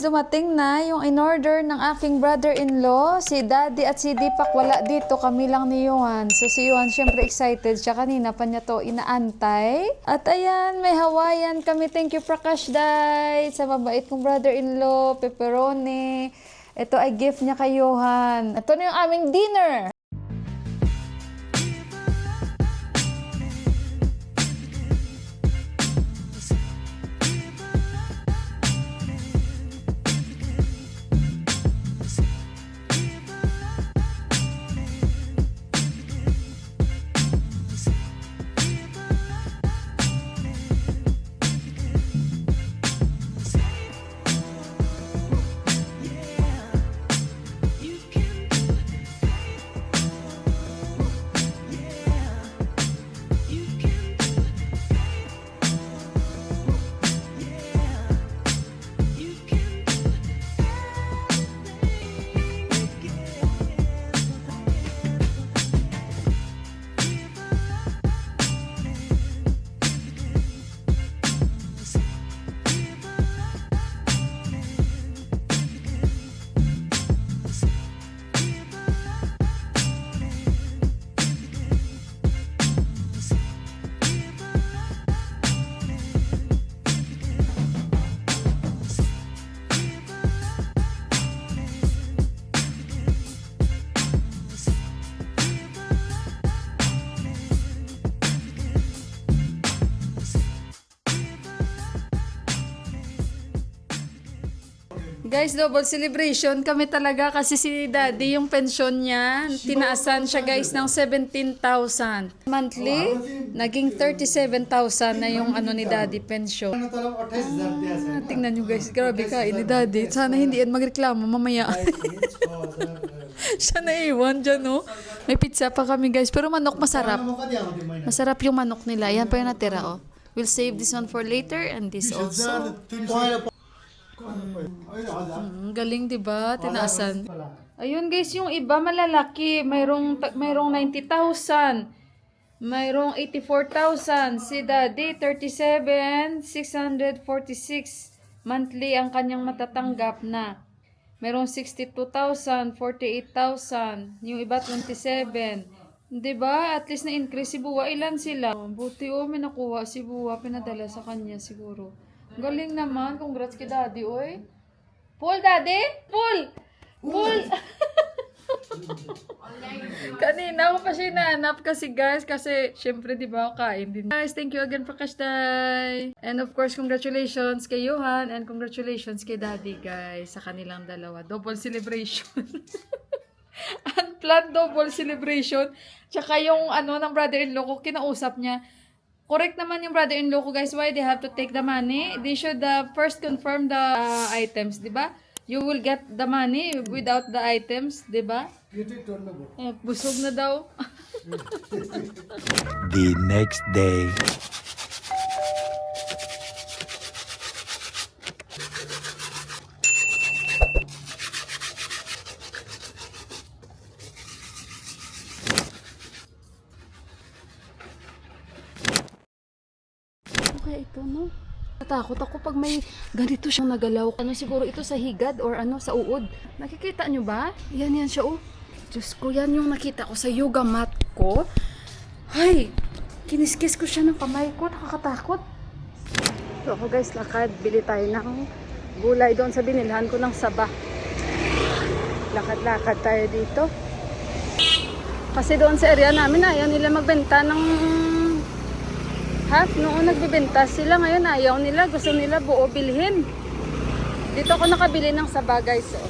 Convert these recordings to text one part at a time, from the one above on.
dumating na yung in-order ng aking brother-in-law. Si Daddy at si Deepak wala dito. Kami lang ni Johan. So si Johan syempre excited. Siya kanina pa niya to inaantay. At ayan, may Hawaiian kami. Thank you, Prakash Day. Sa mabait kong brother-in-law, pepperoni. Ito ay gift niya kay Johan. Ito na yung aming dinner. Guys, double celebration kami talaga kasi si Daddy, yung pensyon niya, tinaasan siya guys ng 17,000. Monthly, naging 37,000 na yung ano ni Daddy pensyon. Tingnan nyo guys, grabe kain ni Daddy. Sana hindi yan magreklamo mamaya. Siya naiwan dyan, no? May pizza pa kami guys, pero manok masarap. Masarap yung manok nila. Yan pa yung natira, oh. We'll save this one for later and this also. Galing, diba? Tinaasan. Ayun guys, yung iba malalaki. Mayroong 90,000. Mayroong 84,000. Si Daddy, 37,646 monthly ang kanyang matatanggap na. Mayroong 62,000, 48,000. Yung iba, 27. Diba? At least na-increase si Buwa. Ilan sila? Buti may nakuha si Buwa. Pinadala sa kanya siguro. Galing naman. Congrats kay Daddy, oy. Pull, Daddy! Pull! Pull! Kanina ako pa siya nahanap kasi guys. Kasi, syempre, di ba, kain din. Guys, thank you again for Prakash Day. And of course, congratulations kay Johan. And congratulations kay Daddy, guys. Sa kanilang dalawa. Double celebration. Unplanned double celebration. Tsaka yung ano ng brother-in-law ko, kinausap niya. Correct naman yung brother-in-law ko, guys. Why they have to take the money? They should first confirm the items, di ba? You will get the money without the items, di ba? Busog na daw. The next day. Kaya ito, no? Natakot ako pag may ganito siyang nagalaw. Ano siguro ito sa higad or ano sa uod. Nakikita nyo ba? Yan siya, oh. Diyos ko, yan yung nakita ko sa yoga mat ko. Ay, kiniskis ko siya ng kamay ko. Nakakatakot. So ako guys, lakad. Bili tayo ng gulay doon sa binilhan ko ng Saba. Lakad-lakad tayo dito. Kasi doon sa area namin, ayaw nila magbenta ng half. Noon nagbibenta sila, ngayon ayaw nila, gusto nila buo bilhin. Dito ako nakabili ng Saba guys. So,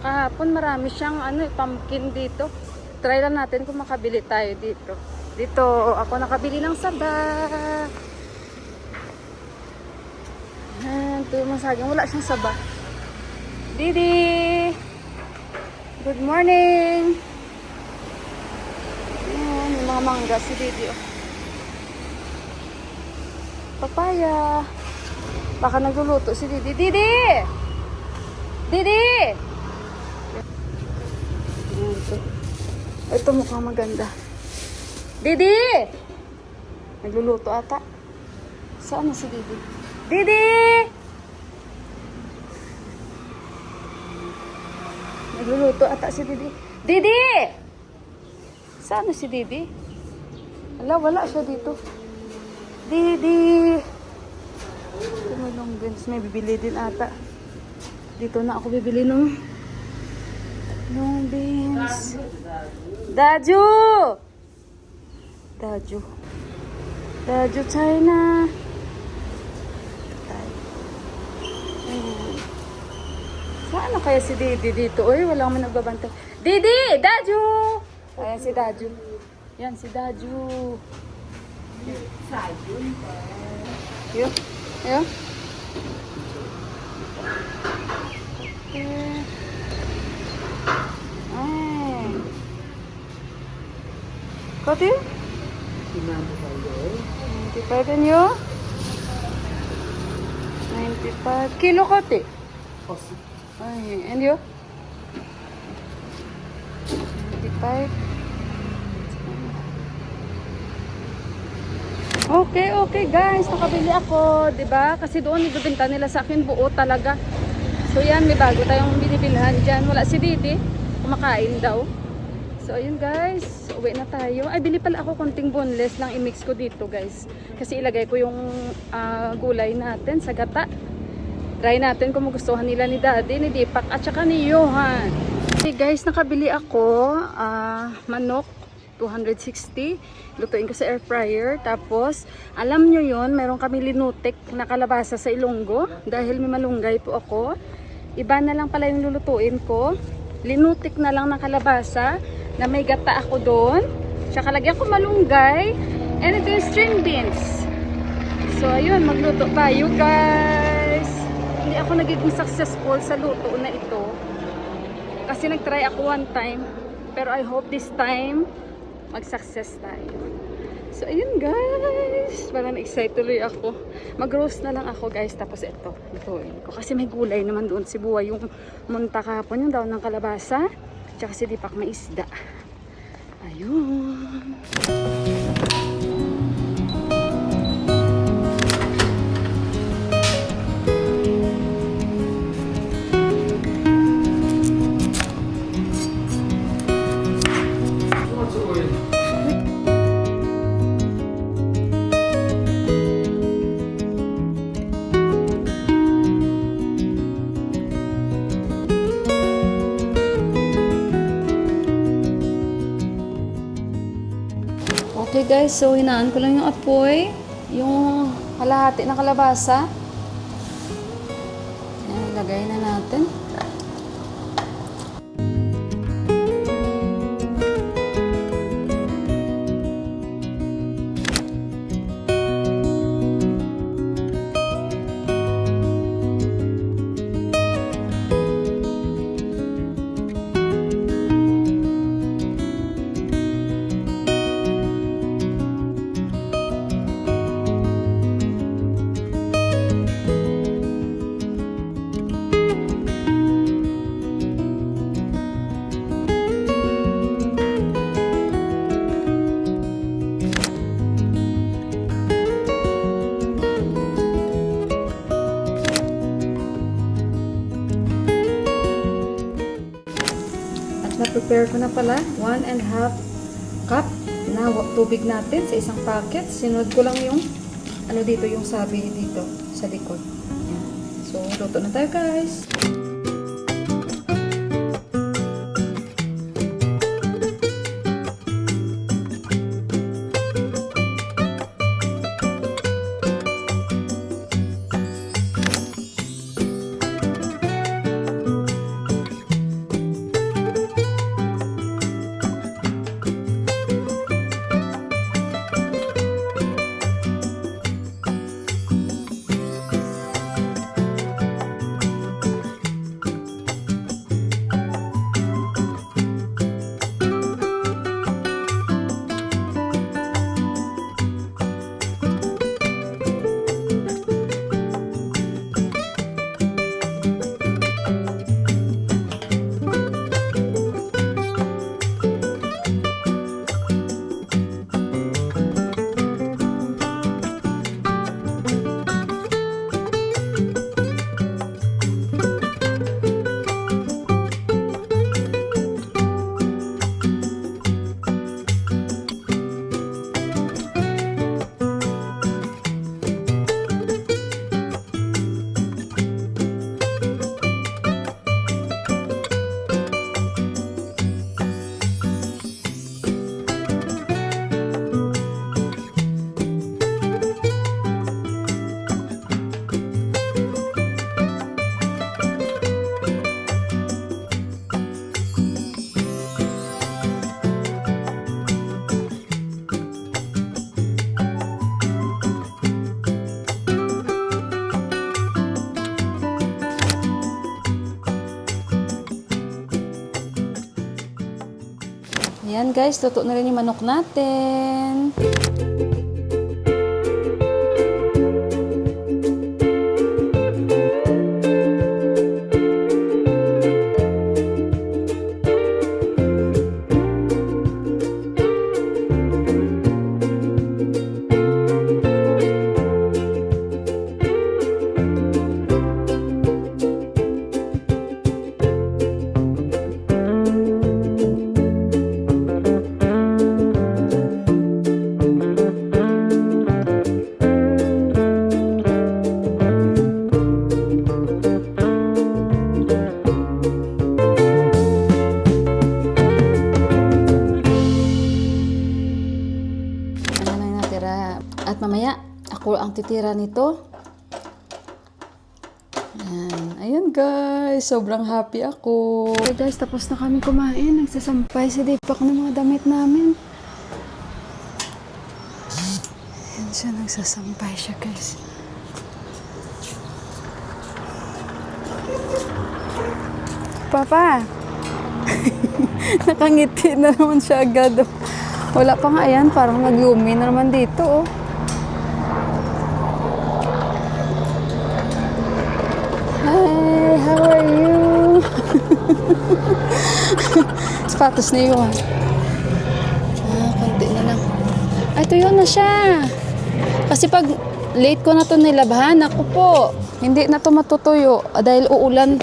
kahapon marami siyang pumpkin dito. Try lang natin kung makabili tayo dito. Dito ako nakabili ng Saba. Ito yung masaging, wala siyang Saba. Didi! Good morning! Ayan, yung mga mangga si Didi, oh. Papaya. Baka nagluluto si Didi. Didi! Didi! Ito mukhang maganda. Didi! Nagluluto ata. Saan na si Didi? Didi! Nagluluto ata si Didi. Didi! Saan na si Didi? Wala siya dito. Didi! Ito may long beans. May bibili din ata. Dito na ako bibili ng long beans. Daju! Daju. Daju China. Ayan. Saan na kaya si Didi dito? Uy, walang man nagbabantay. Didi! Daju! Ayan si Daju. Yan si Daju. Yun. Yun. Okay. Ay. Kati? 95 din yun? 95. Kilo kati? Ay, and you? 95. Okay guys, nakabili ako, 'di ba? Kasi doon ibebenta nila sa akin buo talaga. So yan, may bago tayong binibilhan diyan. Wala si Didi, kumakain daw. So ayun guys, uwi na tayo. Ay, bili pala ako konting boneless lang i-mix ko dito guys. Kasi ilagay ko yung gulay natin sa gata. Try natin kung magustuhan nila ni Daddy, ni Deepak at saka ni Johan. Okay guys, nakabili ako manok 260. Lutuin ko sa air fryer. Tapos, alam nyo yon, meron kami linutik na kalabasa sa Ilonggo. Dahil may malunggay po ako. Iba na lang pala yung lulutuin ko. Linutik na lang ng kalabasa na may gata ako doon. Tsaka lagyan ko malunggay. And ito yung string beans. So, ayun, magluto tayo guys. Hindi ako nagiging successful sa luto na ito. Kasi nag-try ako one time. Pero I hope this time mag-success tayo. So, ayun guys. Parang na-excite tuloy ako. Mag-roast na lang ako guys. Tapos ito, lutuin ko. Kasi may gulay naman doon. Si Buwa yung munta kahapon. Yung daw ng kalabasa. Tsaka si Deepak may isda. Ayun. Okay guys, so hinaan ko lang yung apoy, yung kalahati na kalabasa. Ayan, ilagay na natin. Na-prepare ko na pala 1.5 cup na tubig natin sa isang packet. Sinunod ko lang yung ano dito, yung sabi dito sa likod. Yan. So, luto na tayo guys. Ayan guys, luto na rin yung manok natin. At mamaya, ako ang titira nito. Ayan. Ayun guys, sobrang happy ako. Okay guys, tapos na kami kumain. Nagsasampay si Deepak ng mga damit namin. Ayan siya, nagsasampay siya guys. Papa! Nakangiti na naman siya agad. Wala pa nga yan, parang naglumi na naman dito oh. Hi, how are you? Sapatos na yun. Konti na lang. Ay, tuyo na siya. Kasi pag late ko na to nilabahan, ako po, hindi na to matutuyo. Dahil uulan,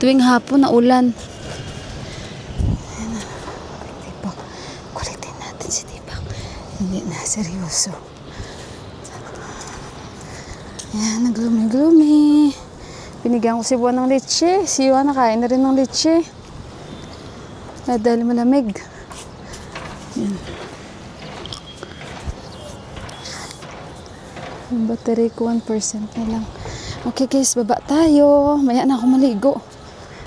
tuwing hapon na ulan. Tipak, kulitin natin si Tipak. Hindi na, seryoso. Ayan, naglumi-glumi. Binigyan ko si Buwan ng leche. Si Buwan nakain na rin ng leche. Dahil malamig. Yan. Yung battery ko 1% na lang. Okay guys, baba tayo. Maya na ako maligo.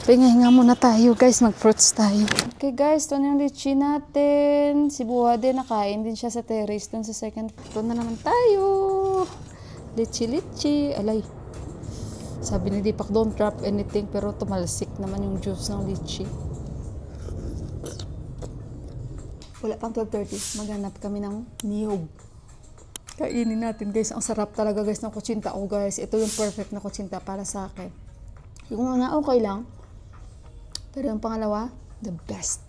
Pahinga-hinga muna tayo guys. Mag-fruits tayo. Okay guys, ito na yung leche natin. Si Buwan din nakain din siya sa terrace. Doon sa second floor. Ito na naman tayo. Leche-leche. Alay. Sabi ni Deepak, don't drop anything, pero tumalsik naman yung juice ng lychee. Wala pang 12:30, maghanap kami ng niyog. Kainin natin guys, ang sarap talaga guys ng kutsinta ko guys. Ito yung perfect na kutsinta para sa akin. Yung nga okay lang, pero yung pangalawa, the best.